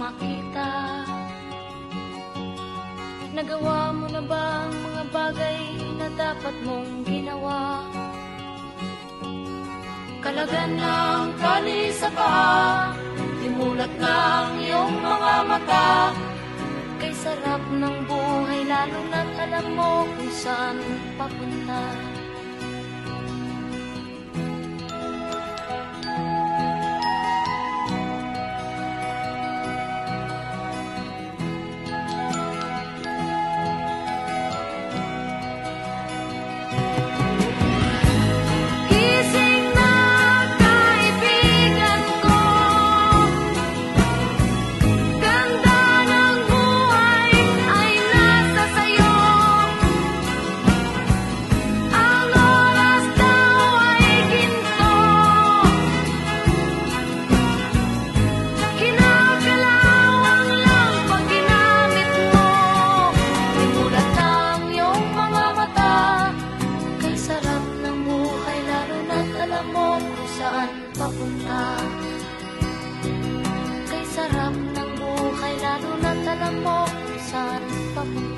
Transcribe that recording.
makita. Nagawa mo na ba ang mga bagay na dapat mong ginawa? Kalagan ng tali sa paa, imulat ng iyong mga mata. Kay sarap ng buhay lalo na't alam mo kung saan papunta. Kay sarap ng buhay lalo na't alam mo kung saan papunta.